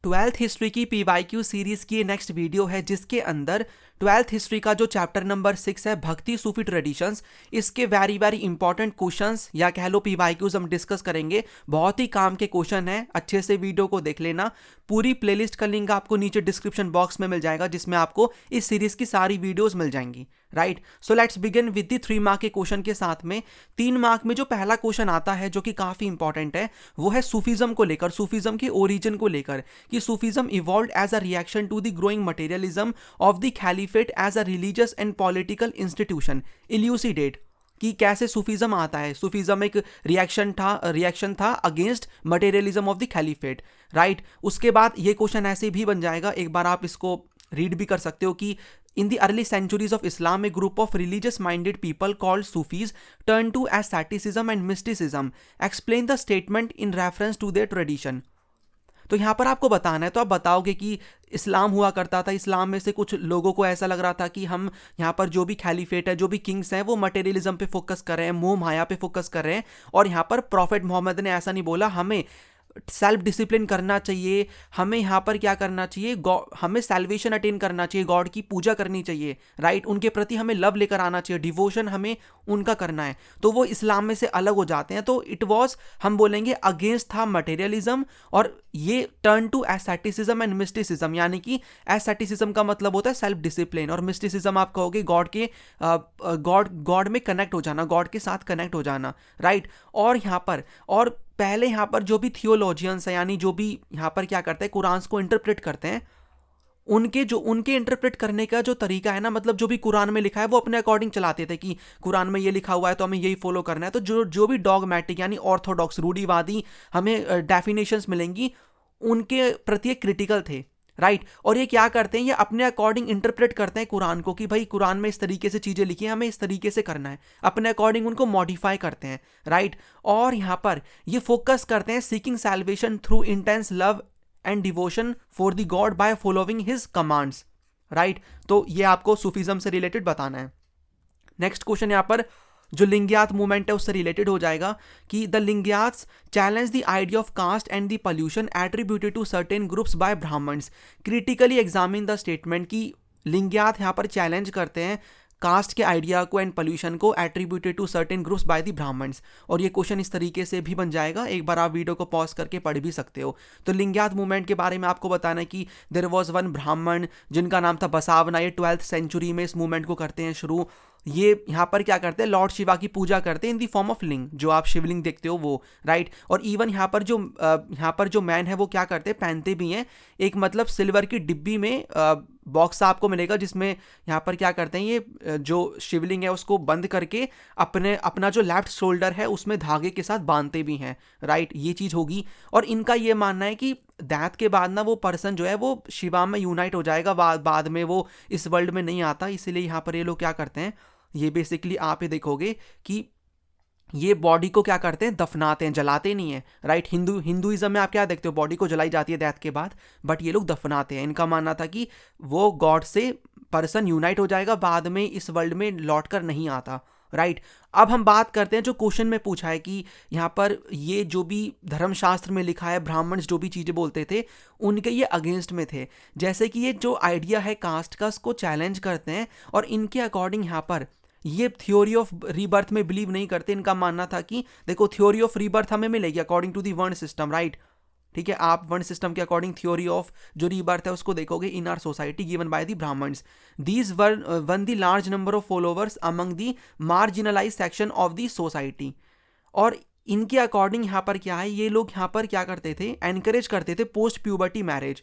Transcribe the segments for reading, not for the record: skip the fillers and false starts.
Twelfth history की PYQ series की next video है जिसके अंदर ट्वेल्थ हिस्ट्री का जो चैप्टर नंबर 6 है भक्ति सूफी ट्रेडिशंस, इसके वेरी वेरी इंपॉर्टेंट क्वेश्चंस या कह लो पीवाईक्यूज हम डिस्कस करेंगे। बहुत ही काम के क्वेश्चन है, अच्छे से वीडियो को देख लेना। पूरी प्लेलिस्ट का लिंक आपको नीचे डिस्क्रिप्शन बॉक्स में मिल जाएगा जिसमें आपको इस सीरीज की सारी वीडियोस मिल जाएंगी। Right, so let's begin with the 3 mark के क्वेश्चन के साथ में। 3 मार्क में जो पहला क्वेश्चन आता है जो कि काफी इंपॉर्टेंट है वो है सूफीज्म को लेकर, सूफीज्म की ओरिजिन को लेकर कि Sufism evolved as a reaction to the growing materialism of the caliphate as a religious and political institution. Elucidate कि कैसे सूफीज्म आता है। सूफीज्म एक रिएक्शन था against materialism of the caliphate. Right, उसके बाद ये क्वेश्चन ऐसे भी बन जाएगा, एक बार आप इसको रीड भी कर सकते हो कि in the early centuries of Islam, a group of religious-minded people called Sufis turned to asceticism and mysticism. Explain the statement in reference to their tradition. तो यहाँ पर आपको बताना है, तो आप बताओगे कि इस्लाम हुआ करता था, इस्लाम में से कुछ लोगों को ऐसा लग रहा था कि हम यहाँ पर जो भी खलीफेट है, जो भी किंग्स हैं, वो मटेरियलिज्म पे फोकस कर रहे हैं, मोह माया पे फोकस कर रहे हैं। और यहाँ पर प्रॉफेट मोहम्मद ने ऐसा नहीं बोला, हमें सेल्फ डिसिप्लिन करना चाहिए, हमें यहाँ पर क्या करना चाहिए, हमें सैल्वेशन अटेन करना चाहिए, गॉड की पूजा करनी चाहिए। राइट, उनके प्रति हमें लव लेकर आना चाहिए, डिवोशन हमें उनका करना है। तो वो इस्लाम में से अलग हो जाते हैं। तो इट वॉज, हम बोलेंगे अगेंस्ट था मटेरियलिज्म, और ये turn to aestheticism and mysticism, यानी कि एस्थेटिसिज्म का मतलब होता है सेल्फ डिसिप्लिन, और मिस्टिसिज्म आप कहोगे गॉड में कनेक्ट हो जाना, गॉड के साथ कनेक्ट हो जाना। राइट, और यहाँ पर पहले यहाँ पर जो भी थियोलॉजियंस हैं, यानी जो भी यहाँ पर क्या करते हैं, कुरान को इंटरप्रेट करते हैं, उनके इंटरप्रेट करने का जो तरीका है ना, मतलब जो भी कुरान में लिखा है वो अपने अकॉर्डिंग चलाते थे कि कुरान में ये लिखा हुआ है तो हमें यही फॉलो करना है। तो जो भी डॉगमैटिक यानी ऑर्थोडॉक्स रूढ़िवादी हमें डेफिनेशंस मिलेंगी, उनके प्रति क्रिटिकल थे। राइट, और ये क्या करते हैं, ये अपने अकॉर्डिंग इंटरप्रेट करते हैं कुरान को कि भाई कुरान में इस तरीके से चीज़ें लिखी हैं, हमें इस तरीके से करना है, अपने अकॉर्डिंग उनको मॉडिफाई करते हैं। राइट, और यहाँ पर ये फोकस करते हैं seeking salvation through intense love and devotion for the God by following his commands. Right, तो ये आपको सूफीज्म से रिलेटेड बताना है। नेक्स्ट क्वेश्चन यहाँ पर जो लिंगियात मूवमेंट है उससे रिलेटेड हो जाएगा कि the Lingayats challenge the idea of caste and the pollution attributed to certain groups by Brahmins. Critically examine the statement कि लिंगियात यहाँ पर चैलेंज करते हैं कास्ट के आइडिया को एंड पोल्यूशन को attributed to certain groups by the Brahmins. और ये क्वेश्चन इस तरीके से भी बन जाएगा, एक बार आप वीडियो को पॉज करके पढ़ भी सकते हो। तो लिंगियात मूवमेंट के बारे में आपको बताना है कि देयर वाज वन ब्राह्मण जिनका नाम था बसावना, ये 12th सेंचुरी में इस मूवमेंट को करते हैं शुरू। ये यहाँ पर क्या करते हैं, लॉर्ड शिवा की पूजा करते हैं इन दी फॉर्म ऑफ लिंग, जो आप शिवलिंग देखते हो वो। राइट, और इवन यहाँ पर जो मैन है वो क्या करते हैं, पहनते भी हैं एक मतलब सिल्वर की डिब्बी में बॉक्स आपको मिलेगा जिसमें यहाँ पर क्या करते हैं, ये जो शिवलिंग है उसको बंद करके अपना जो लेफ्ट शोल्डर है उसमें धागे के साथ बांधते भी हैं। राइट, ये चीज़ होगी। और इनका ये मानना है कि डेथ के बाद ना वो पर्सन जो है वो शिवा में यूनाइट हो जाएगा, बाद में वो इस वर्ल्ड में नहीं आता। इसीलिए यहाँ पर ये लोग क्या करते हैं, ये बेसिकली आप ये देखोगे कि ये बॉडी को क्या करते हैं, दफनाते हैं, जलाते नहीं है। राइट, हिंदुइज्म में आप क्या देखते हो, बॉडी को जलाई जाती है डेथ के बाद, बट ये लोग दफनाते हैं। इनका मानना था कि वो गॉड से पर्सन यूनाइट हो जाएगा, बाद में इस वर्ल्ड में लौट कर नहीं आता। राइट, अब हम बात करते हैं जो क्वेश्चन में पूछा है कि यहाँ पर ये जो भी धर्मशास्त्र में लिखा है, ब्राह्मण्स जो भी चीज़ें बोलते थे उनके ये अगेंस्ट में थे। जैसे कि ये जो आइडिया है कास्ट का उसको चैलेंज करते हैं, और इनके अकॉर्डिंग यहाँ पर ये थ्योरी ऑफ रीबर्थ में बिलीव नहीं करते। इनका मानना था कि देखो थ्योरी ऑफ रीबर्थ हमें मिलेगी अकॉर्डिंग टू दी वर्ण सिस्टम। राइट, ठीक है, आप वर्ण सिस्टम के अकॉर्डिंग थ्योरी ऑफ जो रीबर्थ है उसको देखोगे in our society given by the Brahmins. These won the large number of followers among the marginalise section of the society. और इनके अकॉर्डिंग यहाँ पर क्या है, ये लोग यहाँ पर क्या करते थे, एनकरेज करते थे पोस्ट प्यूबर्टी मैरिज।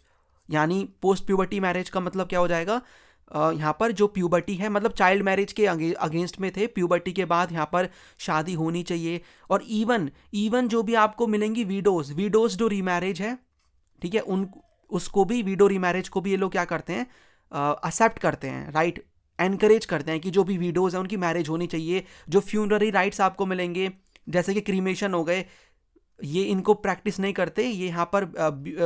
यानी पोस्ट प्यूबर्टी मैरिज का मतलब क्या हो जाएगा, यहाँ पर जो प्यूबर्टी है मतलब चाइल्ड मैरिज के अगेंस्ट में थे। प्यूबर्टी के बाद यहाँ पर शादी होनी चाहिए। और इवन जो भी आपको मिलेंगी वीडोज जो रीमैरिज है, ठीक है, उसको भी वीडो रीमैरिज को भी ये लोग क्या करते हैं, एक्सेप्ट करते हैं। राइट, एनकरेज करते हैं कि जो भी वीडोज हैं उनकी मैरिज होनी चाहिए। जो फ्यूनररी राइट्स आपको मिलेंगे जैसे कि क्रीमेशन हो गए, ये इनको प्रैक्टिस नहीं करते, ये यहाँ पर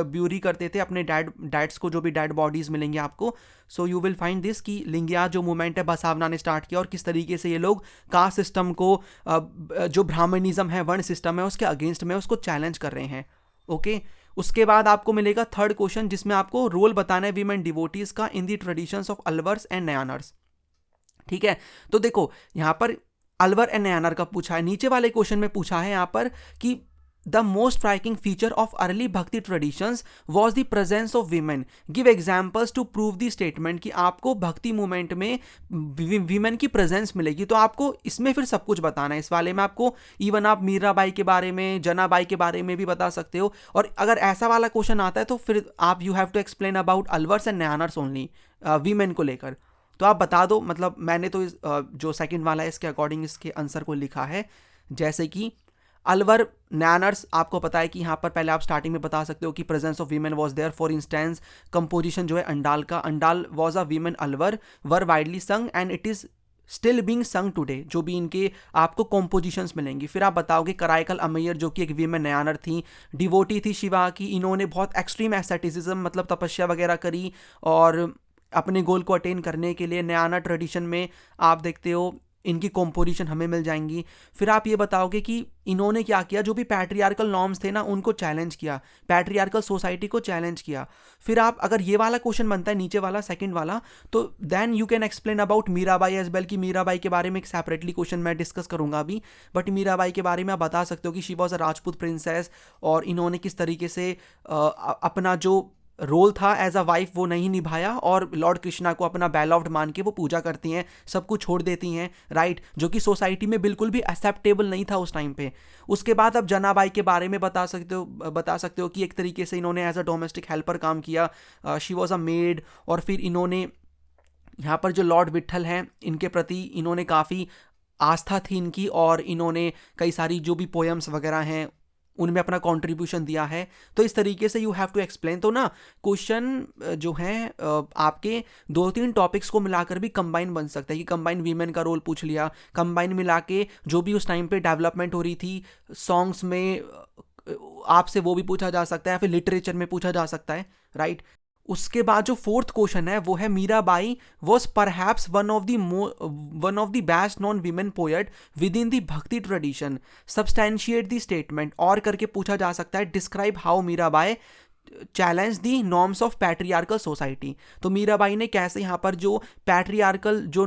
ब्यूरी करते थे अपने डैड्स को, जो भी डेड बॉडीज मिलेंगे आपको। So you will find this कि लिंगियात जो मूवमेंट है बसावना ने स्टार्ट किया, और किस तरीके से ये लोग कास्ट सिस्टम को, जो ब्राह्मणिज्म है, वर्ण सिस्टम है, उसके अगेंस्ट में उसको चैलेंज कर रहे हैं। ओके, उसके बाद आपको मिलेगा थर्ड क्वेश्चन, जिसमें आपको रोल बताना है वीमेन डिवोटीज का in the traditions of Alvars and Nayanars. ठीक है, तो देखो यहां पर अलवर एंड नयानर का पूछा है, नीचे वाले क्वेश्चन में पूछा है यहां पर कि the most striking feature of early bhakti traditions was the presence of women, give examples to prove the statement कि आपको भक्ति मूवमेंट में वीमेन की प्रेजेंस मिलेगी। तो आपको इसमें फिर सब कुछ बताना है, इस वाले में आपको इवन आप मीराबाई के बारे में, जनाबाई के बारे में भी बता सकते हो। और अगर ऐसा वाला क्वेश्चन आता है तो फिर आप you have to explain about Alvars and Nayanars only, women को लेकर। तो आप बता दो, मतलब मैंने तो जो सेकंड वाला है इसके अकॉर्डिंग इसके आंसर को लिखा है, जैसे कि अलवर नैनर्स आपको पता है कि यहाँ पर पहले आप स्टार्टिंग में बता सकते हो कि presence of women was there. For instance composition जो है अंडाल का, Andal was a women Alvar were widely sung and it is still being sung today, जो भी इनके आपको कॉम्पोजिशंस मिलेंगी। फिर आप बताओगे कराइकल अमैयर जो कि एक वीमेन नयानर थी, डिवोटी थी शिवा की, इन्होंने बहुत एक्सट्रीम एस्थेटिसिज्म मतलब तपस्या वगैरह करी और अपने गोल को अटेन करने के लिए नयाना ट्रेडिशन में आप देखते हो इनकी कॉम्पोजिशन हमें मिल जाएंगी। फिर आप ये बताओगे कि इन्होंने क्या किया, जो भी पैट्रियार्कल नॉर्म्स थे ना उनको चैलेंज किया, पैट्रियार्कल सोसाइटी को चैलेंज किया। फिर आप अगर ये वाला क्वेश्चन बनता है नीचे वाला सेकंड वाला, तो then you can explain about Mirabai as well, कि मीराबाई के बारे में एक सेपरेटली क्वेश्चन मैं डिस्कस करूंगा अभी, बट मीराबाई के बारे में आप बता सकते हो कि she was a Rajput princess और इन्होंने किस तरीके से अपना जो रोल था एज अ वाइफ वो नहीं निभाया और लॉर्ड कृष्णा को अपना बेलॉव्ड मान के वो पूजा करती हैं, सब कुछ छोड़ देती हैं, राइट, जो कि सोसाइटी में बिल्कुल भी एक्सेप्टेबल नहीं था उस टाइम पे। उसके बाद अब जनाबाई के बारे में बता सकते हो कि एक तरीके से इन्होंने एज अ डोमेस्टिक हेल्पर काम किया, शी वॉज अ मेड। और फिर इन्होंने यहाँ पर जो लॉर्ड विट्ठल हैं इनके प्रति इन्होंने काफ़ी आस्था थी इनकी, और इन्होंने कई सारी जो भी पोएम्स वगैरह हैं उनमें अपना कंट्रीब्यूशन दिया है। तो इस तरीके से यू हैव टू एक्सप्लेन। तो ना क्वेश्चन जो है आपके 2-3 टॉपिक्स को मिलाकर भी कंबाइन बन सकता है, कि कंबाइन वीमेन का रोल पूछ लिया, कंबाइन मिला के जो भी उस टाइम पे डेवलपमेंट हो रही थी सॉन्ग्स में आपसे वो भी पूछा जा सकता है, फिर लिटरेचर में पूछा जा सकता है, राइट। उसके बाद जो फोर्थ क्वेश्चन है वो है Mirabai was perhaps one of the best known women poet with in the भक्ति ट्रेडिशन, सब्सटैंशिएट द स्टेटमेंट, और करके पूछा जा सकता है describe how Mirabai challenge the norms of patriarchal society. तो मीराबाई ने कैसे यहाँ पर जो पैट्रियार्कल जो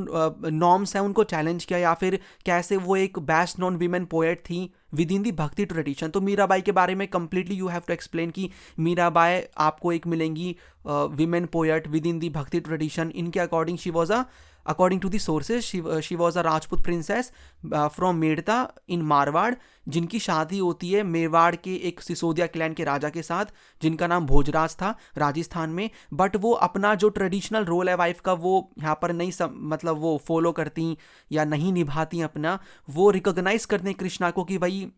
नॉर्म्स हैं उनको चैलेंज किया, या फिर कैसे वो एक best known women poet within in the bhakti tradition. तो मीराबाई के बारे में completely you have to explain कि मीराबाई आपको एक मिलेंगी women poet with in the bhakti tradition. इनके according she was a according to the sources she was a Rajput princess from Merta in Marwar, जिनकी शादी होती है मेवाड़ के एक सिसोदिया क्लैन के राजा के साथ जिनका नाम भोजराज था राजस्थान में। बट वो अपना जो ट्रेडिशनल रोल है वाइफ का वो यहाँ पर नहीं मतलब वो फॉलो करती या नहीं निभाती अपना, वो रिकॉग्नाइज करते हैं कृष्णा को कि भाई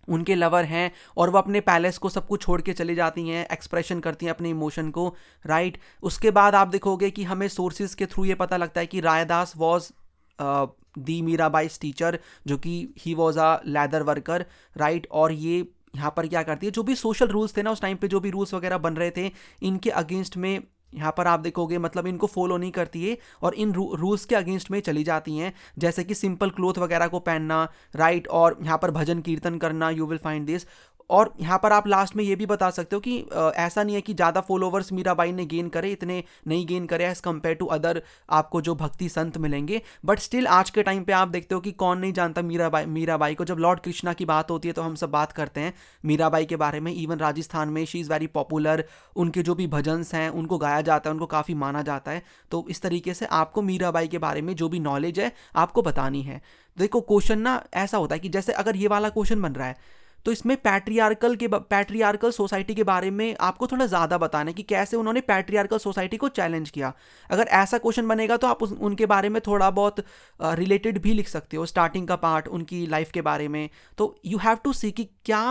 उनके लवर हैं, और वो अपने पैलेस को सब कुछ छोड़ के चली जाती हैं, एक्सप्रेशन करती हैं अपने इमोशन को, राइट। उसके बाद आप देखोगे कि हमें सोर्सेज के थ्रू ये पता लगता है कि रायदास वॉज दी मीराबाई's टीचर, जो कि he was a leather worker, right. और ये यहाँ पर क्या करती है, जो भी सोशल रूल्स थे ना उस टाइम पे, जो भी रूल्स वगैरह बन रहे थे इनके अगेंस्ट में यहाँ पर आप देखोगे मतलब इनको फॉलो नहीं करती है और इन रूल्स के अगेंस्ट में चली जाती हैं, जैसे कि सिंपल क्लोथ वगैरह को पहनना, राइट, और यहाँ पर भजन कीर्तन करना, यू विल फाइंड दिस। और यहाँ पर आप लास्ट में ये भी बता सकते हो कि ऐसा नहीं है कि ज़्यादा फॉलोवर्स मीराबाई ने गेन करे, इतने नहीं गेन करे एज़ कम्पेयर टू अदर आपको जो भक्ति संत मिलेंगे, बट स्टिल आज के टाइम पे आप देखते हो कि कौन नहीं जानता मीराबाई को। जब लॉर्ड कृष्णा की बात होती है तो हम सब बात करते हैं मीराबाई के बारे में। इवन राजस्थान में शी इज़ वेरी पॉपुलर, उनके जो भी भजन्स हैं उनको गाया जाता है, उनको काफ़ी माना जाता है। तो इस तरीके से आपको मीराबाई के बारे में जो भी नॉलेज है आपको बतानी है। देखो क्वेश्चन ना ऐसा होता है कि जैसे अगर ये वाला क्वेश्चन बन रहा है तो इसमें पैट्रियार्कल सोसाइटी के बारे में आपको थोड़ा ज़्यादा बताना है कि कैसे उन्होंने पैट्रियार्कल सोसाइटी को चैलेंज किया। अगर ऐसा क्वेश्चन बनेगा तो आप उनके बारे में थोड़ा बहुत रिलेटेड भी लिख सकते हो, स्टार्टिंग का पार्ट उनकी लाइफ के बारे में। तो यू हैव टू सी कि क्या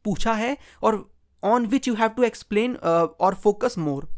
पूछा है और on which you have to explain और focus more.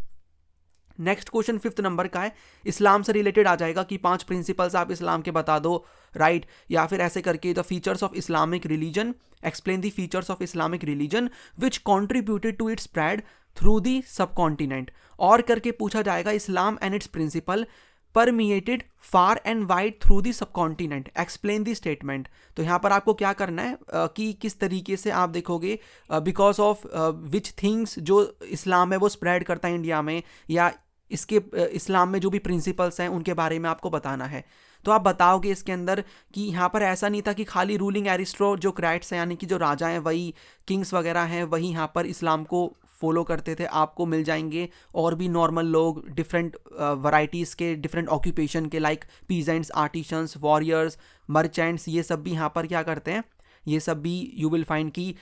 Next question 5th number का है, इस्लाम से रिलेटेड आ जाएगा कि 5 प्रिंसिपल्स आप इस्लाम के बता दो, राइट, या फिर ऐसे करके the features of Islamic religion, explain the features of Islamic religion which contributed to its spread through the subcontinent, और करके पूछा जाएगा Islam and its principle permeated far and wide through the subcontinent, explain the statement. तो यहाँ पर आपको क्या करना है कि किस तरीके से आप देखोगे बिकॉज ऑफ विच थिंग्स जो इस्लाम है वो स्प्रेड करता है इंडिया में, या इसके इस्लाम में जो भी प्रिंसिपल्स हैं उनके बारे में आपको बताना है। तो आप बताओगे इसके अंदर कि यहाँ पर ऐसा नहीं था कि खाली रूलिंग एरिस्टोक्रेट्स हैं यानी कि जो राजा हैं वही, किंग्स वगैरह हैं वही यहाँ पर इस्लाम को फॉलो करते थे। आपको मिल जाएंगे और भी नॉर्मल लोग, डिफरेंट वैराइटीज़ के, डिफरेंट ऑक्यूपेशन के, like peasants, artisans, warriors, merchants, ये सब भी यहाँ पर क्या करते हैं, ये सब भी यू विल फाइंड कि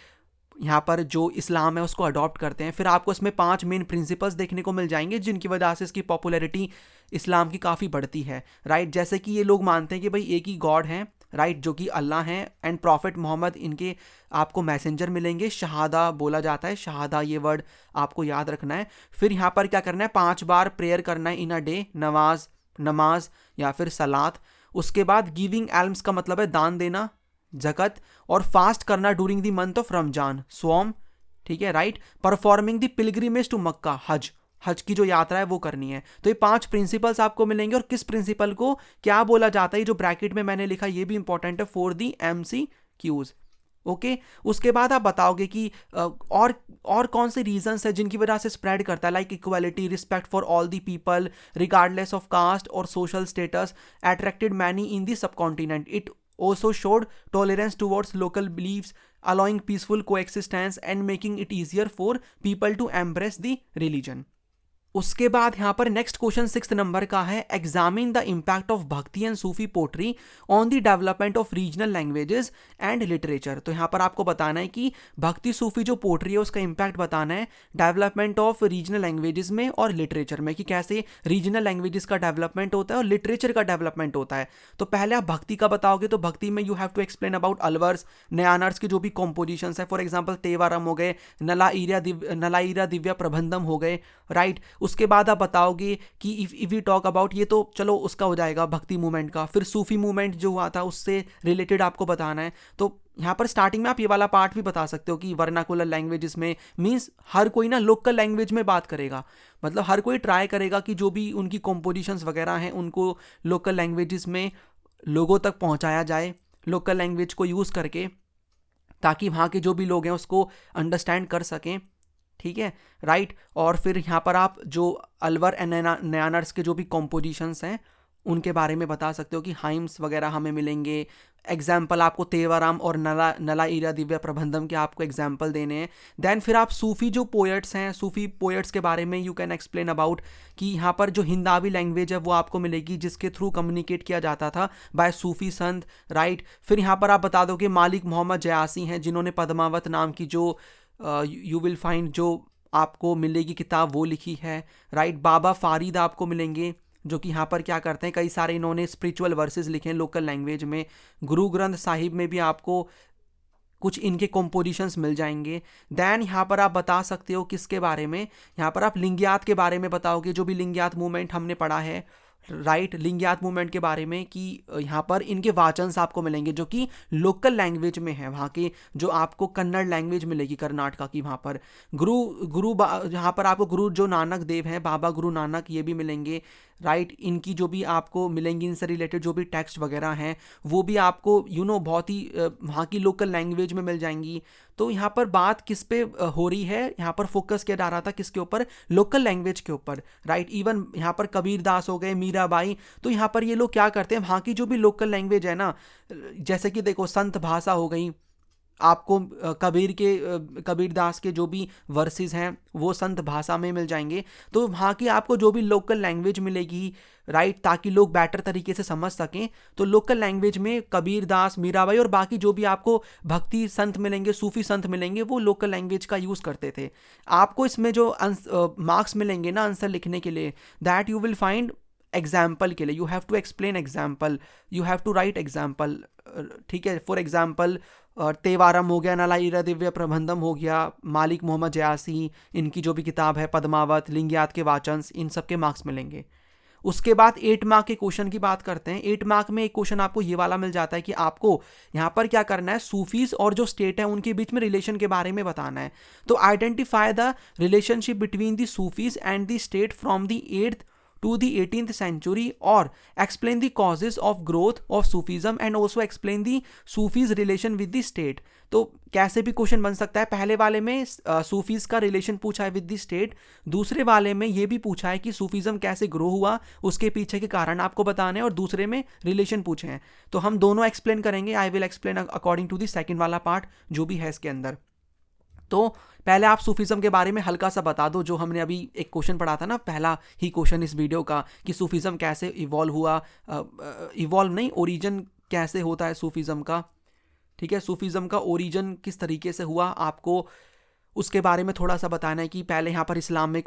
यहाँ पर जो इस्लाम है उसको अडॉप्ट करते हैं। फिर आपको इसमें 5 मेन प्रिंसिपल्स देखने को मिल जाएंगे जिनकी वजह से इसकी पॉपुलैरिटी इस्लाम की काफ़ी बढ़ती है, राइट। जैसे कि ये लोग मानते हैं कि भाई एक ही गॉड हैं, राइट, जो कि अल्लाह हैं, एंड प्रॉफिट मोहम्मद इनके आपको मैसेंजर मिलेंगे। शहादा बोला जाता है, शहादा ये वर्ड आपको याद रखना है। फिर यहाँ पर क्या करना है, 5 बार प्रेयर करना है इन अ डे, नमाज या फिर सलात। उसके बाद गिविंग एल्म्स का मतलब है दान देना, ज़कत, और फास्ट करना during the month of Ramzan, सोम, ठीक है, right. Performing the pilgrimage to Mecca, हज की जो यात्रा है वो करनी है। तो ये 5 प्रिंसिपल्स आपको मिलेंगे। और किस प्रिंसिपल को क्या बोला जाता है, जो ब्रैकेट में मैंने लिखा ये भी इंपॉर्टेंट है फॉर दी MCQs, ओके। उसके बाद आप बताओगे कि और कौन से रीजंस है जिनकी वजह से स्प्रेड करता है, like equality, respect for all the people regardless of caste और social status, attracted many in the subcontinent, it also showed tolerance towards local beliefs, allowing peaceful coexistence and making it easier for people to embrace the religion। उसके बाद यहाँ पर next question 6th number का है, examine the impact of bhakti and Sufi poetry on the development of regional languages and literature. तो यहाँ पर आपको बताना है कि भक्ति सूफी जो पोट्री है उसका इम्पैक्ट बताना है डेवलपमेंट ऑफ रीजनल लैंग्वेजेस में और लिटरेचर में, कि कैसे रीजनल लैंग्वेजेस का डेवलपमेंट होता है और लिटरेचर का डेवलपमेंट होता है। तो पहले आप भक्ति का बताओगे, तो भक्ति में you have to explain about Alvars, Nayanars की जो भी कॉम्पोजिशंस है, फॉर एग्जाम्पल तेवारम हो गए, नलाईरा दिव्या प्रबंधम हो गए, राइट। उसके बाद आप बताओगे कि इफ वी टॉक अबाउट, ये तो चलो उसका हो जाएगा भक्ति मूवमेंट का। फिर सूफी मूवमेंट जो हुआ था उससे रिलेटेड आपको बताना है। तो यहाँ पर स्टार्टिंग में आप ये वाला पार्ट भी बता सकते हो कि वर्नाकुलर लैंग्वेजेस में मींस हर कोई ना लोकल लैंग्वेज में बात करेगा, मतलब हर कोई ट्राई करेगा कि जो भी उनकी कॉम्पोजिशंस वगैरह हैं उनको लोकल लैंग्वेजेस में लोगों तक पहुँचाया जाए, लोकल लैंग्वेज को यूज़ करके, ताकि वहाँ के जो भी लोग हैं उसको अंडरस्टैंड कर सकें, ठीक है, राइट। और फिर यहाँ पर आप जो अलवर एंड नयानर्स के जो भी कॉम्पोजिशंस हैं उनके बारे में बता सकते हो कि हाइम्स वगैरह हमें मिलेंगे। एग्जाम्पल आपको तेवाराम और नलाईरा दिव्या प्रबंधम के आपको एग्जाम्पल देने हैं। देन फिर आप सूफी जो पोएट्स हैं, सूफी पोएट्स के बारे में यू कैन एक्सप्लेन अबाउट कि यहाँ पर जो हिंदावी लैंग्वेज है वो आपको मिलेगी जिसके थ्रू कम्युनिकेट किया जाता था बाय सूफी संत, राइट। फिर यहाँ पर आप बता दो कि मालिक मोहम्मद जयासी हैं जिन्होंने पद्मावत नाम की जो यू विल फाइंड जो आपको मिलेगी किताब वो लिखी है, राइट। बाबा फारीद आपको मिलेंगे जो कि यहाँ पर क्या करते हैं, कई सारे इन्होंने स्पिरिचुअल वर्सेस लिखे हैं लोकल लैंग्वेज में। गुरु ग्रंथ साहिब में भी आपको कुछ इनके कॉम्पोजिशंस मिल जाएंगे। देन यहाँ पर आप बता सकते हो किसके बारे में, यहाँ पर आप लिंगियात के बारे में बताओगे, जो भी लिंगियात मूवमेंट हमने पढ़ा है, राइट, लिंगियात मूवमेंट के बारे में कि यहाँ पर इनके वाचन्स आपको मिलेंगे जो कि लोकल लैंग्वेज में है, वहाँ के जो आपको कन्नड़ लैंग्वेज मिलेगी कर्नाटका की। वहाँ पर यहाँ पर आपको गुरु जो नानक देव हैं, बाबा गुरु नानक, ये भी मिलेंगे, राइट। इनकी जो भी आपको मिलेंगी, इनसे रिलेटेड जो भी टेक्स्ट वगैरह हैं वो भी आपको बहुत ही वहाँ की लोकल लैंग्वेज में मिल जाएंगी। तो यहाँ पर बात किस पे हो रही है, यहाँ पर फोकस किया जा रहा था किसके ऊपर, लोकल लैंग्वेज के ऊपर, राइट। इवन यहाँ पर कबीर दास हो गए, मीराबाई, तो यहाँ पर ये लोग क्या करते हैं, वहाँ की जो भी लोकल लैंग्वेज है ना, जैसे कि देखो संत भाषा हो गई, आपको कबीर दास के जो भी वर्सेस हैं वो संत भाषा में मिल जाएंगे। तो वहाँ की आपको जो भी लोकल लैंग्वेज मिलेगी, राइट, ताकि लोग बेटर तरीके से समझ सकें। तो लोकल लैंग्वेज में कबीर दास, मीराबाई और बाकी जो भी आपको भक्ति संत मिलेंगे, सूफी संत मिलेंगे, वो लोकल लैंग्वेज का यूज़ करते थे। आपको इसमें जो मार्क्स मिलेंगे ना आंसर लिखने के लिए, that you will find example के लिए, you have to explain example, you have to write example, ठीक है। फॉर एग्जाम्पल तेवारम हो गया, नलाईरा दिव्य प्रबंधम हो गया, मालिक मोहम्मद जयासी, इनकी जो भी किताब है पद्मावत, लिंगियात के वाचन्स, इन सब के मार्क्स मिलेंगे। उसके बाद 8 मार्क के क्वेश्चन की बात करते हैं। 8 मार्क में एक क्वेश्चन आपको ये वाला मिल जाता है कि आपको यहाँ पर क्या करना है, सूफीज और जो स्टेट है उनके बीच में रिलेशन के बारे में बताना है। तो identify the relationship between the Sufis and the state from the 8th to the 18th century or explain the causes of growth of Sufism and also explain the Sufis relation with the state। तो कैसे भी question बन सकता है, पहले वाले में Sufis का रिलेशन पूछा है विद द स्टेट, दूसरे वाले में ये भी पूछा है कि सूफीज्म कैसे ग्रो हुआ, उसके पीछे के कारण आपको बताने, और दूसरे में रिलेशन पूछे हैं। तो हम दोनों एक्सप्लेन करेंगे। I will explain according to the second वाला पार्ट जो भी है इसके अंदर। तो पहले आप सूफीज्म के बारे में हल्का सा बता दो, जो हमने अभी एक क्वेश्चन पढ़ा था ना, पहला ही क्वेश्चन इस वीडियो का, कि सूफीज्म कैसे इवॉल्व हुआ, इवॉल्व नहीं, ओरिजिन कैसे होता है सूफीज्म का। ठीक है, सूफीज्म का ओरिजिन किस तरीके से हुआ, आपको उसके बारे में थोड़ा सा बताना है। कि पहले यहाँ पर इस्लाम में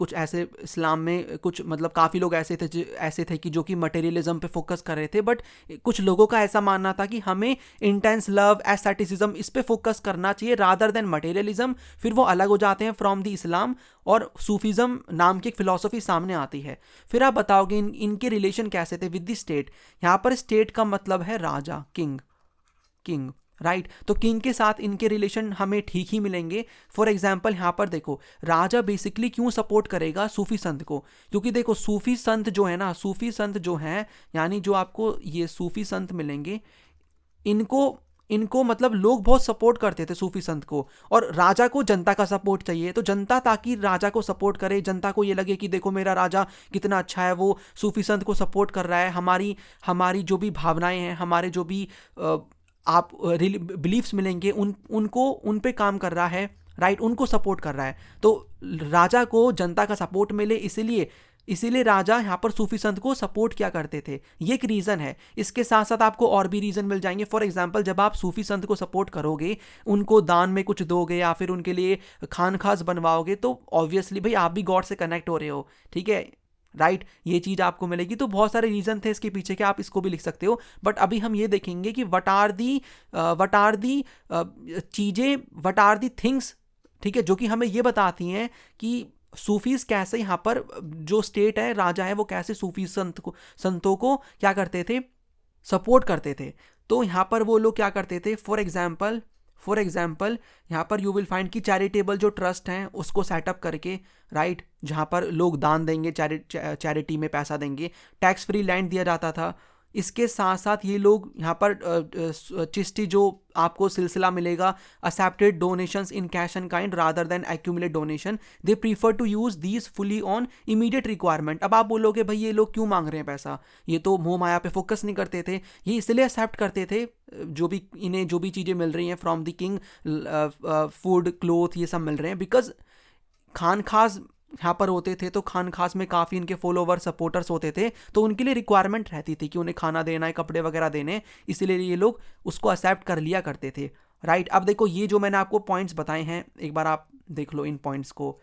कुछ मतलब काफ़ी लोग ऐसे थे कि जो कि मटेरियलिज्म पे फोकस कर रहे थे, बट कुछ लोगों का ऐसा मानना था कि हमें इंटेंस लव, एस्थेटिसिज्म, इस पे फोकस करना चाहिए रादर देन मटेरियलिज्म। फिर वो अलग हो जाते हैं फ्रॉम द इस्लाम और सूफीज्म नाम की एक फिलॉसफी सामने आती है। फिर आप बताओगे इनके रिलेशन कैसे थे विद द स्टेट। यहाँ पर स्टेट का मतलब है राजा, किंग, राइट। तो किंग के साथ इनके रिलेशन हमें ठीक ही मिलेंगे। फॉर एग्जाम्पल यहाँ पर देखो, राजा बेसिकली क्यों सपोर्ट करेगा सूफी संत को, क्योंकि देखो सूफी संत जो है ना, सूफी संत जो हैं, यानी जो आपको ये सूफी संत मिलेंगे, इनको मतलब लोग बहुत सपोर्ट करते थे सूफी संत को, और राजा को जनता का सपोर्ट चाहिए। तो जनता ताकि राजा को सपोर्ट करे, जनता को ये लगे कि देखो मेरा राजा कितना अच्छा है, वो सूफी संत को सपोर्ट कर रहा है, हमारी जो भी भावनाएं हैं, हमारे जो भी आप बिलीफ्स मिलेंगे उन पे काम कर रहा है, राइट, उनको सपोर्ट कर रहा है। तो राजा को जनता का सपोर्ट मिले, इसीलिए राजा यहाँ पर सूफी संत को सपोर्ट क्या करते थे, ये एक रीज़न है। इसके साथ साथ आपको और भी रीज़न मिल जाएंगे। फॉर एग्जांपल, जब आप सूफी संत को सपोर्ट करोगे, उनको दान में कुछ दोगे या फिर उनके लिए खानखास बनवाओगे, तो ऑब्वियसली भाई आप भी गॉड से कनेक्ट हो रहे हो, ठीक है, राइट, ये चीज़ आपको मिलेगी। तो बहुत सारे रीज़न थे इसके पीछे के, आप इसको भी लिख सकते हो। बट अभी हम ये देखेंगे कि वट आर दी चीज़ें, वट आर दी थिंग्स, ठीक है, जो कि हमें ये बताती हैं कि सूफीज कैसे यहाँ पर जो स्टेट है, राजा है, वो कैसे सूफी संतों को क्या करते थे, सपोर्ट करते थे। तो यहाँ पर वो लोग क्या करते थे, फॉर एग्जाम्पल यहाँ पर यू विल फाइंड कि चैरिटेबल जो ट्रस्ट हैं उसको सेटअप करके, राइट, जहाँ पर लोग दान देंगे, चैरिटी में पैसा देंगे, टैक्स फ्री लैंड दिया जाता था। इसके साथ साथ ये लोग यहाँ पर चिश्ती जो आपको सिलसिला मिलेगा, accepted donations in cash and kind rather than accumulate donation, they prefer to use these fully on immediate requirement. अब आप बोलोगे भाई ये लोग क्यों मांग रहे हैं पैसा, ये तो मोह माया पे फोकस नहीं करते थे, ये इसलिए एक्सेप्ट करते थे इन्हें जो भी चीज़ें मिल रही हैं from the king, food, cloth, ये सब मिल रहे हैं, बिकॉज खानखास यहाँ पर होते थे, तो खानखास में काफ़ी इनके फॉलोवर, सपोर्टर्स होते थे, तो उनके लिए रिक्वायरमेंट रहती थी कि उन्हें खाना देना है, कपड़े वगैरह देने, इसलिए ये लोग उसको एक्सेप्ट कर लिया करते थे, राइट। अब देखो ये जो मैंने आपको पॉइंट्स बताए हैं, एक बार आप देख लो इन पॉइंट्स को।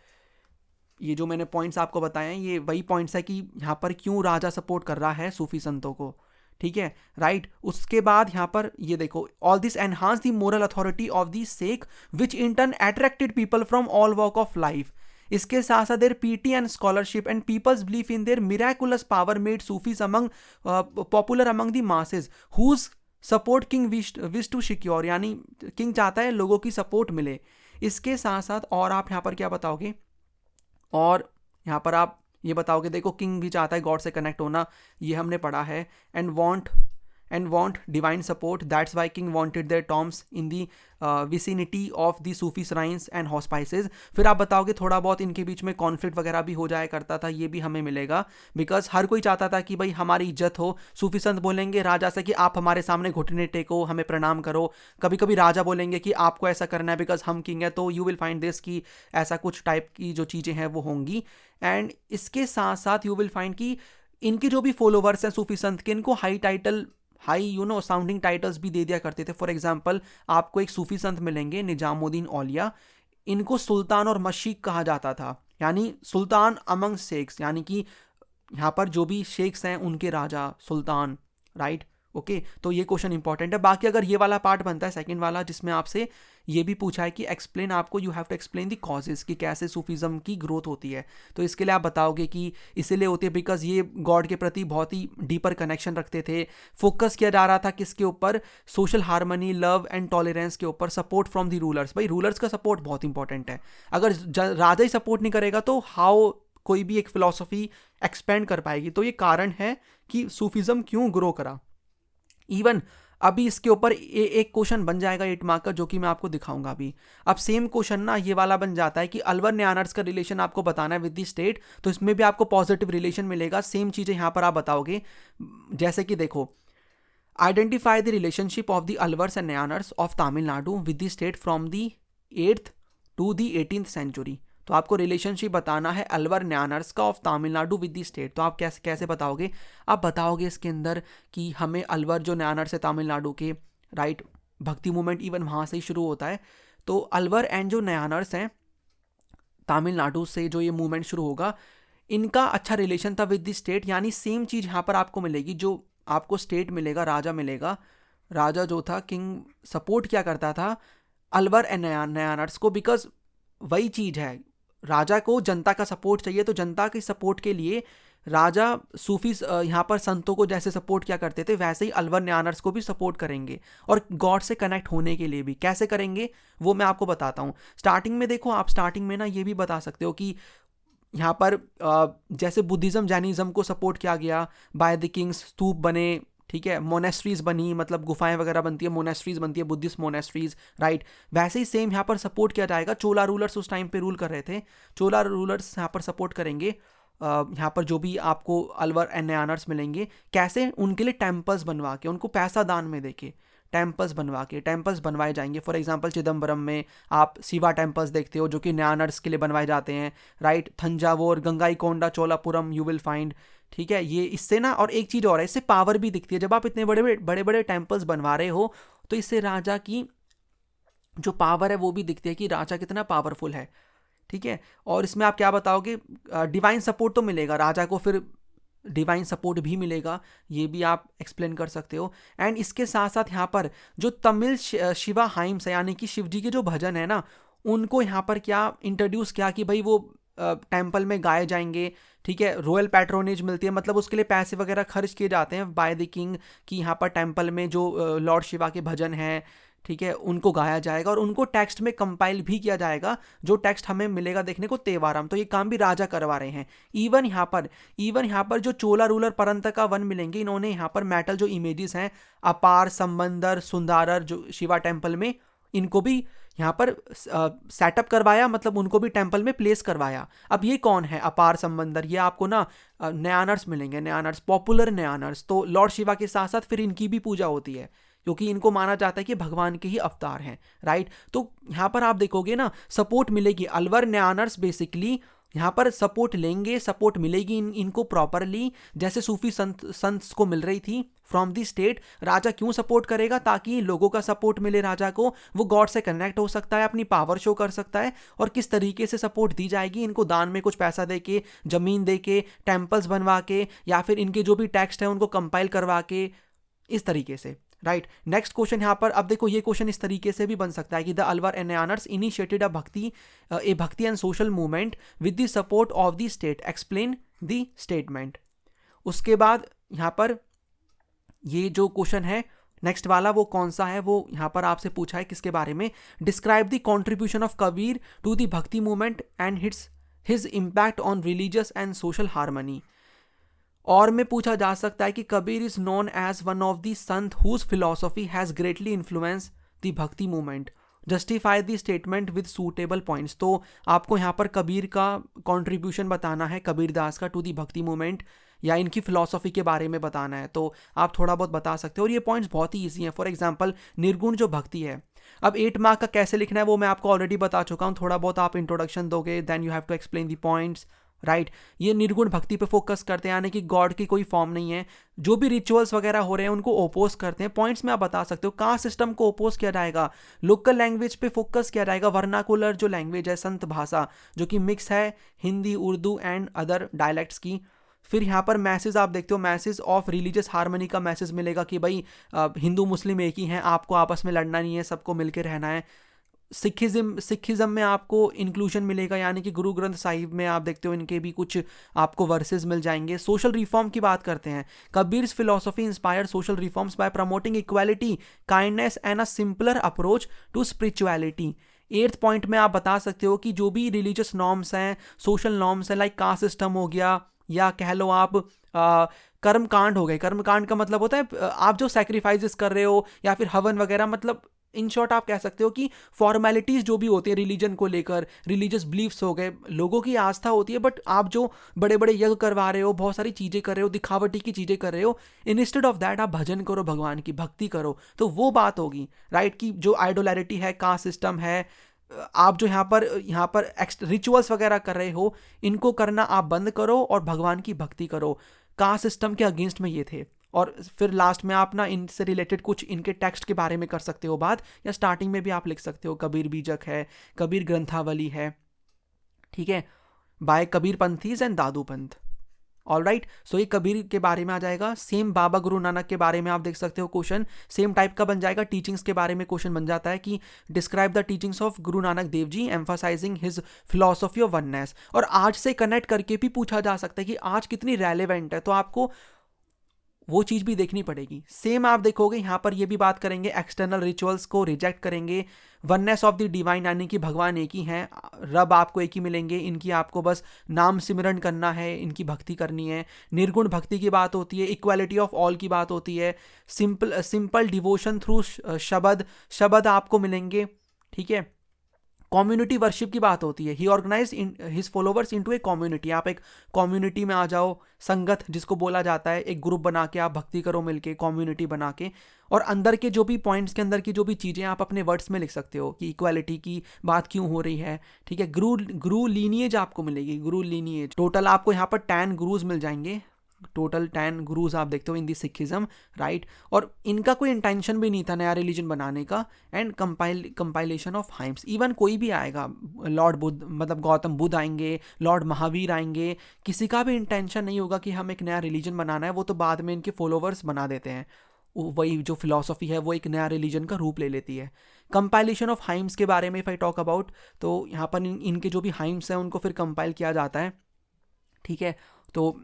ये जो मैंने पॉइंट्स आपको बताए हैं, ये वही पॉइंट्स है कि यहाँ पर क्यों राजा सपोर्ट कर रहा है सूफी संतों को, ठीक है, राइट। उसके बाद यहाँ पर ये देखो, all this enhance the moral authority of the sheikh which in turn attracted people from all walk of life. इसके साथ साथ their piety and scholarship and people's belief in their miraculous power made Sufis among popular among the masses whose support king wish to secure, यानी king चाहता है लोगों की support मिले। इसके साथ साथ और आप यहाँ पर क्या बताओगे, और यहाँ पर आप ये बताओगे, देखो किंग भी चाहता है गॉड से कनेक्ट होना, ये हमने पढ़ा है, and want divine support, that's why king wanted their tombs in the vicinity of the Sufi shrines and hospices। फिर आप बताओगे थोड़ा बहुत इनके बीच में कॉन्फ्लिक्ट वगैरह भी हो जाया करता था, ये भी हमें मिलेगा, बिकॉज हर कोई चाहता था कि भाई हमारी इज्जत हो। सूफी संत बोलेंगे राजा से कि आप हमारे सामने घुटने टेको, हमें प्रणाम करो, कभी कभी राजा बोलेंगे कि आपको ऐसा करना है बिकॉज हम किंग है। तो यू विल फाइंड दिस कि ऐसा कुछ टाइप की जो चीज़ें हैं वो होंगी। एंड इसके साथ साथ यू विल फाइंड कि इनके जो भी फॉलोवर्स हैं सूफी संत के, इनको हाई साउंडिंग टाइटल्स भी दे दिया करते थे। फॉर एग्जाम्पल, आपको एक सूफी संत मिलेंगे निजामुद्दीन औलिया, इनको सुल्तान और मशीक कहा जाता था, यानी सुल्तान अमंग शेख्स, यानी कि यहाँ पर जो भी शेख्स हैं उनके राजा, सुल्तान, राइट, ओके। तो ये क्वेश्चन इंपॉर्टेंट है। बाकी अगर ये वाला पार्ट बनता है सेकंड वाला, जिसमें आपसे ये भी पूछा है कि एक्सप्लेन, आपको you have to explain the causes कि कैसे सूफीज़म की ग्रोथ होती है, तो इसके लिए आप बताओगे कि इसीलिए होती है बिकॉज ये गॉड के प्रति बहुत ही डीपर कनेक्शन रखते थे। फोकस किया जा रहा था किसके ऊपर, social harmony, love and tolerance के ऊपर, सपोर्ट फ्रॉम द रूलर्स। भाई रूलर्स का सपोर्ट बहुत इंपॉर्टेंट है, अगर राजा ही सपोर्ट नहीं करेगा तो हाउ कोई भी एक फिलॉसफी एक्सपेंड कर पाएगी। तो ये कारण है कि सूफिज्म क्यों ग्रो करा। इवन अभी इसके ऊपर एक क्वेश्चन बन जाएगा 8 मार्क का, जो कि मैं आपको दिखाऊंगा अभी। अब सेम क्वेश्चन ना ये वाला बन जाता है कि अलवर न्यानर्स का रिलेशन आपको बताना है विद द स्टेट, तो इसमें भी आपको पॉजिटिव रिलेशन मिलेगा। सेम चीजें यहां पर आप बताओगे, जैसे कि देखो, identify the relationship of the Alvars and Nayanars of Tamil Nadu with the state from the 8th to the 18th century. तो आपको रिलेशनशिप बताना है अलवर न्यानर्स का of Tamil Nadu with the state. तो आप कैसे कैसे बताओगे? आप बताओगे इसके अंदर कि हमें अलवर जो न्यानर्स है तमिलनाडु के, राइट, भक्ति मूवमेंट इवन वहाँ से ही शुरू होता है। तो अलवर एंड जो न्यानर्स हैं तमिलनाडु से जो ये मूवमेंट शुरू होगा, इनका अच्छा रिलेशन था विद द स्टेट। यानी सेम चीज़ यहाँ पर आपको मिलेगी, जो आपको स्टेट मिलेगा, राजा मिलेगा। राजा जो था, किंग, सपोर्ट क्या करता था अलवर एंड न्यानर्स को, बिकॉज वही चीज़ है, राजा को जनता का सपोर्ट चाहिए। तो जनता के सपोर्ट के लिए राजा सूफी यहाँ पर संतों को जैसे सपोर्ट क्या करते थे, वैसे ही अलवर न्यानर्स को भी सपोर्ट करेंगे। और गॉड से कनेक्ट होने के लिए भी कैसे करेंगे वो मैं आपको बताता हूँ। स्टार्टिंग में देखो, आप स्टार्टिंग में ना ये भी बता सकते हो कि यहाँ पर जैसे बुद्धिज़्म जैनिज़्म को सपोर्ट किया गया बाय द किंग्स, स्तूप बने, ठीक है, मोनेस्ट्रीज बनी, मतलब गुफाएं वगैरह बनती है, मोनेस्ट्रीज बनती है, बुद्धिस्ट मोनेस्ट्रीज, राइट। वैसे ही सेम यहाँ पर सपोर्ट किया जाएगा। चोला रूलर्स उस टाइम पे रूल कर रहे थे, चोला रूलर्स यहाँ पर सपोर्ट करेंगे। यहाँ पर जो भी आपको अलवर एंड न्यानर्स मिलेंगे, कैसे? उनके लिए टेम्पल्स बनवा के, उनको पैसा दान में देके टेम्पल्स बनवाए जाएंगे। फॉर एग्जांपल चिदम्बरम में आप शिवा टेम्पल्स देखते हो जो कि न्यानर्स के लिए बनवाए जाते हैं, right. Thanjavur, Gangaikonda, Cholapuram you will find, ठीक है। ये इससे ना, और एक चीज़ और है, इससे पावर भी दिखती है। जब आप इतने बड़े बड़े टेम्पल्स बनवा रहे हो तो इससे राजा की जो पावर है वो भी दिखती है कि राजा कितना पावरफुल है, ठीक है। और इसमें आप क्या बताओगे? डिवाइन सपोर्ट तो मिलेगा राजा को, फिर डिवाइन सपोर्ट भी मिलेगा, ये भी आप एक्सप्लेन कर सकते हो। एंड इसके साथ साथ यहाँ पर जो तमिल शिवा हाइम्स है, यानी कि शिव जी के जो भजन है ना, उनको यहाँ पर क्या इंट्रोड्यूस किया कि भाई वो टेम्पल में गाए जाएंगे, ठीक है। रॉयल पैट्रोनेज मिलती है, मतलब उसके लिए पैसे वगैरह खर्च किए जाते हैं बाय द किंग कि यहाँ पर टेम्पल में जो लॉर्ड शिवा के भजन हैं, ठीक है, उनको गाया जाएगा और उनको टेक्स्ट में कंपाइल भी किया जाएगा, जो टेक्स्ट हमें मिलेगा देखने को तेवारम। तो ये काम भी राजा करवा रहे हैं। इवन यहाँ पर जो चोला रूलर परंतका वन मिलेंगे, इन्होंने यहाँ पर मेटल जो इमेजेस हैं, अपार, संबंदर, सुंदारर, जो शिवा टेम्पल में, इनको भी यहाँ पर सेटअप करवाया, मतलब उनको भी टेम्पल में प्लेस करवाया। अब ये कौन है अपार, संबंदर? ये आपको ना न्यानर्स मिलेंगे, न्यानर्स, पॉपुलर न्यानर्स। तो लॉर्ड शिवा के साथ साथ फिर इनकी भी पूजा होती है, क्योंकि इनको माना जाता है कि भगवान के ही अवतार हैं, राइट। तो यहाँ पर आप देखोगे ना, सपोर्ट मिलेगी। अलवर न्यानर्स बेसिकली यहाँ पर सपोर्ट लेंगे, सपोर्ट मिलेगी इनको प्रॉपरली, जैसे सूफी संत को मिल रही थी फ्रॉम दी स्टेट। राजा क्यों सपोर्ट करेगा? ताकि लोगों का सपोर्ट मिले राजा को, वो गॉड से कनेक्ट हो सकता है, अपनी पावर शो कर सकता है। और किस तरीके से सपोर्ट दी जाएगी? इनको दान में कुछ पैसा दे के, जमीन दे के, टेम्पल्स बनवा के, या फिर इनके जो भी टेक्स्ट है उनको कंपाइल करवा के, इस तरीके से, राइट। नेक्स्ट क्वेश्चन यहाँ पर, अब देखो ये क्वेश्चन इस तरीके से भी बन सकता है कि the Alvar and Nayanars initiated a bhakti and social movement with the support of the state, explain the statement. उसके बाद यहाँ पर ये जो क्वेश्चन है नेक्स्ट वाला, वो कौन सा है? वो यहाँ पर आपसे पूछा है किसके बारे में? Describe the contribution of Kabir to the bhakti movement and his impact on religious and social harmony. और में पूछा जा सकता है कि Kabir is known as one of the sant whose philosophy has greatly influence the bhakti movement, justify the statement with suitable points. तो आपको यहाँ पर कबीर का कंट्रीब्यूशन बताना है, कबीर दास का, टू दी भक्ति मूवमेंट, या इनकी फिलॉसफी के बारे में बताना है। तो आप थोड़ा बहुत बता सकते हो, और ये पॉइंट्स बहुत ही ईजी हैं। फॉर एग्जांपल निर्गुण जो भक्ति है, अब 8 मार्क का कैसे लिखना है वो मैं आपको ऑलरेडी बता चुका हूँ। थोड़ा बहुत आप इंट्रोडक्शन दोगे, then you have to explain the points, right. ये निर्गुण भक्ति पे फोकस करते हैं, यानी कि गॉड की कोई फॉर्म नहीं है, जो भी रिचुअल्स वगैरह हो रहे हैं उनको ओपोज करते हैं। पॉइंट्स में आप बता सकते हो कास्ट सिस्टम को ओपोज किया जाएगा, लोकल लैंग्वेज पे फोकस किया जाएगा, वर्नाकुलर जो लैंग्वेज है, संत भाषा, जो कि मिक्स है Hindi, Urdu and other dialects की। फिर यहाँ पर मैसेज आप देखते हो, मैसेज ऑफ रिलीजियस हार्मनी का मैसेज मिलेगा कि भाई हिंदू मुस्लिम एक ही हैं, आपको आपस में लड़ना नहीं है, सबको मिलकर रहना है। सिखिज्म में आपको इंक्लूजन मिलेगा, यानी कि गुरु ग्रंथ साहिब में आप देखते हो इनके भी कुछ आपको वर्सेस मिल जाएंगे। सोशल रिफॉर्म की बात करते हैं, Kabir's philosophy inspired social reforms by promoting equality, kindness and a simpler approach to spirituality. 8th point में आप बता सकते हो कि जो भी रिलीजियस नॉर्म्स हैं, सोशल नॉर्म्स हैं, लाइक कास्ट सिस्टम हो गया, या कह लो आप कर्म कांड हो गए। कर्म कांड का मतलब होता है आप जो सैक्रिफाइसेस कर रहे हो या फिर हवन वगैरह, मतलब इन शॉर्ट आप कह सकते हो कि फॉर्मेलिटीज जो भी होती है रिलीजन को लेकर, रिलीजियस बिलीफ्स हो गए, लोगों की आस्था होती है, बट आप जो बड़े बड़े यज्ञ करवा रहे हो, बहुत सारी चीज़ें कर रहे हो, दिखावटी की चीज़ें कर रहे हो, इंस्टेड ऑफ दैट आप भजन करो, भगवान की भक्ति करो, तो वो बात होगी, राइट। कि जो आइडोलैरिटी है, कास्ट सिस्टम है, आप जो यहाँ पर रिचुअल्स वगैरह कर रहे हो, इनको करना आप बंद करो और भगवान की भक्ति करो। कास्ट सिस्टम के अगेंस्ट में ये थे। और फिर लास्ट में आप ना इनसे रिलेटेड कुछ इनके टेक्स्ट के बारे में कर सकते हो बात, या स्टार्टिंग में भी आप लिख सकते हो, कबीर बीजक है, कबीर ग्रंथावली है, ठीक है, बाय कबीर पंथीज एंड दादू पंथ। ऑल राइट, सो ये कबीर के बारे में आ जाएगा। सेम बाबा गुरु नानक के बारे में आप देख सकते हो क्वेश्चन, सेम टाइप का बन जाएगा। टीचिंग्स के बारे में क्वेश्चन बन जाता है कि describe the teachings of Guru Nanak Dev ji एम्फासाइजिंग his philosophy of oneness. और आज से कनेक्ट करके भी पूछा जा सकता है कि आज कितनी रेलेवेंट है, तो आपको वो चीज़ भी देखनी पड़ेगी। सेम आप देखोगे यहाँ पर ये भी बात करेंगे, एक्सटर्नल रिचुअल्स को रिजेक्ट करेंगे, वननेस ऑफ द डिवाइन, यानी कि भगवान एक ही हैं, रब आपको एक ही मिलेंगे, इनकी आपको बस नाम सिमरन करना है, इनकी भक्ति करनी है। निर्गुण भक्ति की बात होती है, इक्वालिटी ऑफ ऑल की बात होती है, सिंपल डिवोशन थ्रू शब्द आपको मिलेंगे, ठीक है। कम्युनिटी वर्शिप की बात होती है, he organize his followers into a community, आप एक कम्युनिटी में आ जाओ, संगत जिसको बोला जाता है, एक ग्रुप बना के आप भक्ति करो मिलके, कम्युनिटी बना के। और अंदर के जो भी पॉइंट्स के अंदर की जो भी चीज़ें आप अपने वर्ड्स में लिख सकते हो कि इक्वालिटी की बात क्यों हो रही है, ठीक है। गुरु लीनिएज आपको मिलेगी, गुरु लीनिएज। टोटल आपको यहाँ पर 10 गुरुज मिल जाएंगे, टोटल 10 गुरुज आप देखते हो इन दी सिखिज्म, राइट। और इनका कोई इंटेंशन भी नहीं था नया रिलीजन बनाने का। And compilation of hymns, even कोई भी आएगा, लॉर्ड बुद्ध मतलब गौतम बुद्ध आएंगे, लॉर्ड महावीर आएंगे, किसी का भी इंटेंशन नहीं होगा कि हम एक नया रिलीजन बनाना है, वो तो बाद में इनके फॉलोवर्स बना देते हैं, वही जो फिलॉसफी है वो एक नया रिलीजन का रूप ले लेती है। कंपाइलेशन ऑफ हाइम्स के बारे में इफ आई टॉक अबाउट, तो यहाँ पर इनके जो भी हाइम्स हैं उनको फिर कंपाइल किया जाता है, ठीक है। तो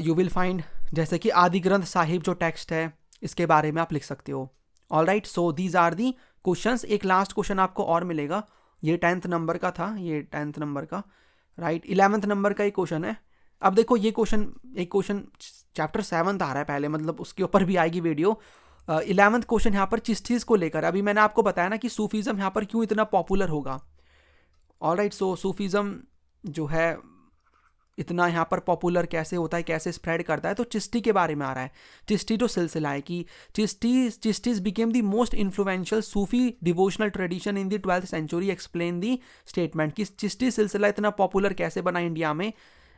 यू विल फाइंड जैसे कि आदि ग्रंथ साहिब जो टेक्स्ट है, इसके बारे में आप लिख सकते हो। All right, so these are the questions. एक लास्ट क्वेश्चन आपको और मिलेगा, ये 10th नंबर का था, ये 10th नंबर का, राइट। 11th नंबर का एक क्वेश्चन है। अब देखो ये एक क्वेश्चन चैप्टर 7 आ रहा है पहले, मतलब उसके ऊपर भी आएगी वीडियो। 11th क्वेश्चन यहाँ पर चिश्तीज़ को लेकर। अभी मैंने आपको बताया ना कि सूफीज़म यहाँ पर क्यों इतना पॉपुलर होगा। ऑल राइट, सो सूफीज़म जो है इतना यहाँ पर पॉपुलर कैसे होता है, कैसे स्प्रेड करता है, तो चिश्ती के बारे में आ रहा है। चिश्ती जो सिलसिला है कि Chishtis became the most influential Sufi devotional tradition in the 12th century, explain the statement. कि चिश्ती सिलसिला इतना पॉपुलर कैसे बना इंडिया में।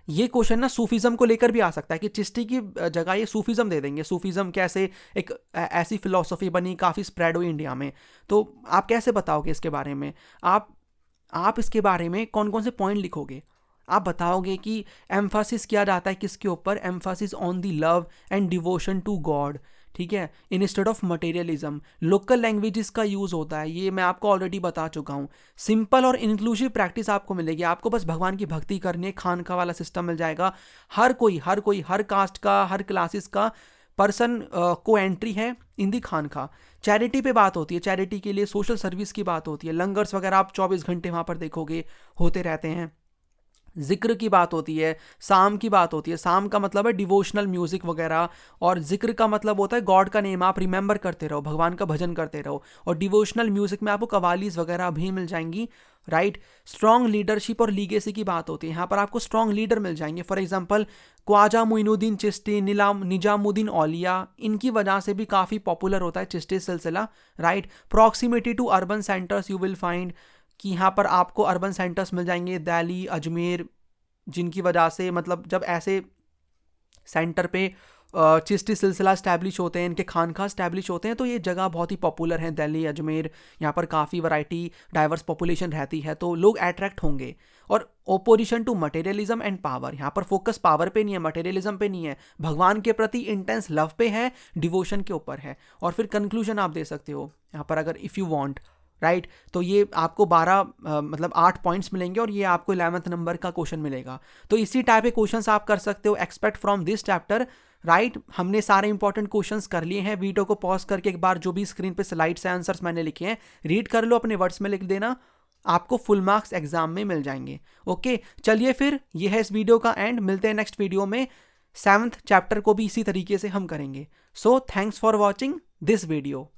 ये क्वेश्चन ना सूफीज़म को लेकर भी आ सकता है कि चिश्ती की जगह ये सूफीज़म दे देंगे, सूफीज़म कैसे एक ऐसी फिलॉसफी बनी, काफ़ी स्प्रेड हुई इंडिया में, तो आप कैसे बताओगे इसके बारे में। आप इसके बारे में कौन कौन से पॉइंट लिखोगे, आप बताओगे कि एम्फासिस किया जाता है किसके ऊपर, emphasis on the love and devotion to God, ठीक है, instead of materialism. Local languages का यूज़ होता है, ये मैं आपको ऑलरेडी बता चुका हूँ। सिंपल और इंक्लूसिव प्रैक्टिस आपको मिलेगी, आपको बस भगवान की भक्ति करनी है, खानका वाला सिस्टम मिल जाएगा। हर कोई हर कास्ट का, हर क्लासेस का पर्सन को एंट्री है इन दी खानका। चैरिटी पे बात होती है, चैरिटी के लिए सोशल सर्विस की बात होती है, लंगर्स वगैरह आप 24 घंटे वहाँ पर देखोगे होते रहते हैं। जिक्र की बात होती है, साम की बात होती है, साम का मतलब है डिवोशनल म्यूजिक वगैरह, और जिक्र का मतलब होता है गॉड का नेम आप रिमेंबर करते रहो, भगवान का भजन करते रहो। और डिवोशनल म्यूजिक में आपको कवालीज वगैरह भी मिल जाएंगी, राइट। स्ट्रॉन्ग लीडरशिप और लीगेसी की बात होती है, यहाँ पर आपको स्ट्रॉन्ग लीडर मिल जाएंगे। फॉर एग्जांपल ख्वाजा मोइनुद्दीन चिश्ती, निजामुद्दीन औलिया, इनकी वजह से भी काफ़ी पॉपुलर होता है चिश्ती सिलसिला, right. Proximity to urban centres, you will find कि यहाँ पर आपको अर्बन सेंटर्स मिल जाएंगे, दिल्ली, अजमेर, जिनकी वजह से मतलब जब ऐसे सेंटर पे चिश्ती सिलसिला स्टैब्लिश होते हैं, इनके खानका स्टैब्लिश होते हैं, तो ये जगह बहुत ही पॉपुलर है, दिल्ली, अजमेर, यहाँ पर काफ़ी वैरायटी, डाइवर्स पॉपुलेशन रहती है, तो लोग अट्रैक्ट होंगे। और opposition to materialism and power, यहाँ पर फोकस पावर पे नहीं है, मटेरियलिज्म पे नहीं है, भगवान के प्रति इंटेंस लव पे है, डिवोशन के ऊपर है। और फिर कंक्लूजन आप दे सकते हो यहाँ पर अगर इफ़ यू वांट, राइट। तो ये आपको 8 पॉइंट्स मिलेंगे और ये आपको 11th नंबर का क्वेश्चन मिलेगा। तो इसी टाइप के क्वेश्चंस आप कर सकते हो expect from this chapter, right. हमने सारे इंपॉर्टेंट क्वेश्चंस कर लिए हैं। वीडियो को पॉज करके एक बार जो भी स्क्रीन पे स्लाइड्स हैं, आंसर्स मैंने लिखे हैं, रीड कर लो, अपने वर्ड्स में लिख देना, आपको फुल मार्क्स एग्जाम में मिल जाएंगे। ओके, चलिए फिर ये है इस वीडियो का एंड। मिलते हैं नेक्स्ट वीडियो में। 7th चैप्टर को भी इसी तरीके से हम करेंगे। So thanks for watching this video.